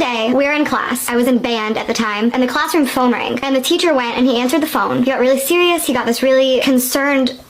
day, we were in class. I was in band at the time, and the classroom phone rang. And the teacher went and he answered the phone. He got really serious. He got this really concerned,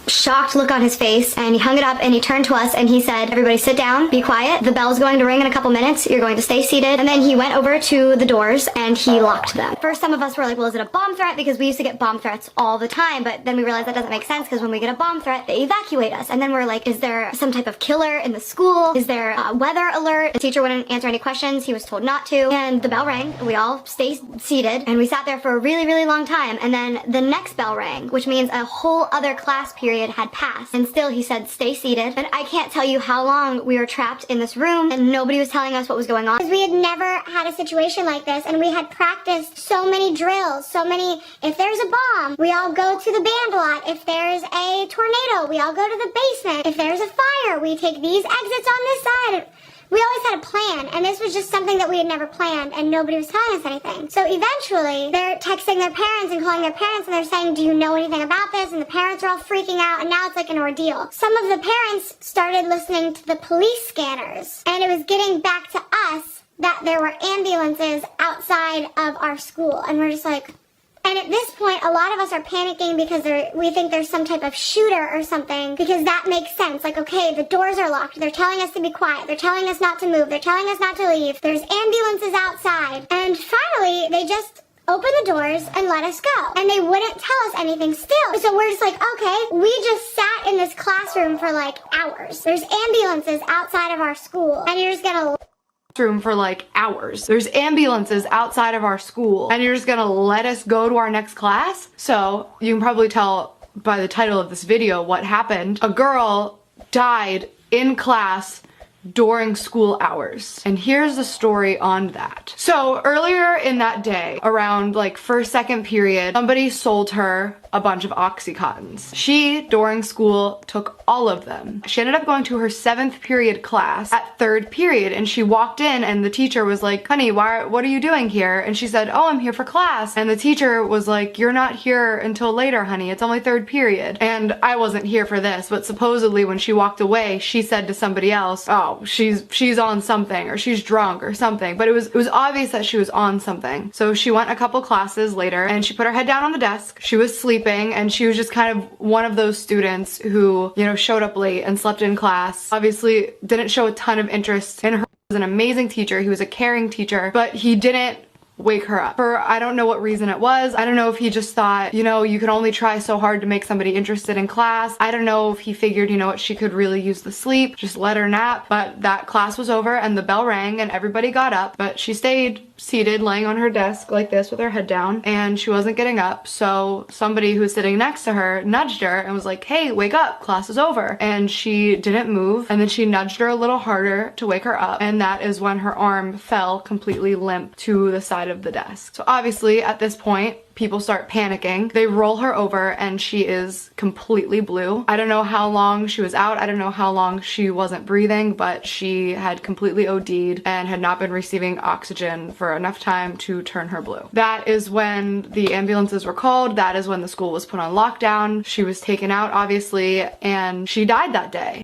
shocked look on his face, and he hung it up and he turned to us and he said, "Everybody sit down, be quiet. The bell's going to ring in a couple minutes. You're going to stay seated." And then he went over to the doors and he locked them. First, some of us were like, well, is it a bomb threat? Because we used to get bomb threats all the time, but then we realized that doesn't make sense because when we get a bomb threat, they evacuate us. And then we're like, is there some type of killer in the school? Is there a weather alert? The teacher wouldn't answer any questions. He was told not to. And the bell rang. We all stayed seated and we sat there for a really, really long time. And then the next bell rang, which means a whole other class period had passed, and still he said stay seated. And I can't tell you how long we were trapped in this room and nobody was telling us what was going on. Because we had never had a situation like this, and we had practiced so many drills, so many, if there's a bomb, we all go to the band lot. If there's a tornado, we all go to the basement. If there's a fire, we take these exits on this side. We always had a plan, and this was just something that we had never planned, and nobody was telling us anything. So eventually, they're texting their parents and calling their parents, and they're saying, "Do you know anything about this?" And the parents are all freaking out, and now it's like an ordeal. Some of the parents started listening to the police scanners, and it was getting back to us that there were ambulances outside of our school, and we're just like... And at this point, a lot of us are panicking because we think there's some type of shooter or something, because that makes sense. Like, okay, the doors are locked. They're telling us to be quiet. They're telling us not to move. They're telling us not to leave. There's ambulances outside. And finally, they just opened the doors and let us go. And they wouldn't tell us anything still. So we're just like, okay, we just sat in this classroom for like hours. There's ambulances outside of our school. And you're just gonna... room for like hours. There's ambulances outside of our school and you're just gonna let us go to our next class? So you can probably tell by the title of this video what happened. A girl died in class during school hours. And here's the story on that. So earlier in that day, around like first, second period, somebody sold her a bunch of Oxycontins. She, during school, took all of them. She ended up going to her 7th period class at 3rd period, and she walked in and the teacher was like, "Honey, what are you doing here?" And she said, "Oh, I'm here for class." And the teacher was like, "You're not here until later, honey. It's only 3rd period." And I wasn't here for this, but supposedly when she walked away, she said to somebody else, "Oh, she's on something," or "She's drunk," or something. But it was obvious that she was on something. So she went a couple classes later and she put her head down on the desk. She was sleeping, and she was just kind of one of those students who, you know, showed up late and slept in class. Obviously didn't show a ton of interest in her. He was an amazing teacher. He was a caring teacher, but he didn't wake her up. For I don't know what reason it was. I don't know if he just thought, you know, you can only try so hard to make somebody interested in class. I don't know if he figured, you know what, she could really use the sleep, just let her nap. But that class was over and the bell rang and everybody got up, but she stayed seated laying on her desk like this with her head down, and she wasn't getting up. So somebody who was sitting next to her nudged her and was like, "Hey, wake up, class is over." And she didn't move, and then she nudged her a little harder to wake her up, and that is when her arm fell completely limp to the side of the desk. So obviously at this point, people start panicking. They roll her over and she is completely blue. I don't know how long she was out. I don't know how long she wasn't breathing, but she had completely OD'd and had not been receiving oxygen for enough time to turn her blue. That is when the ambulances were called. That is when the school was put on lockdown. She was taken out, obviously, and she died that day.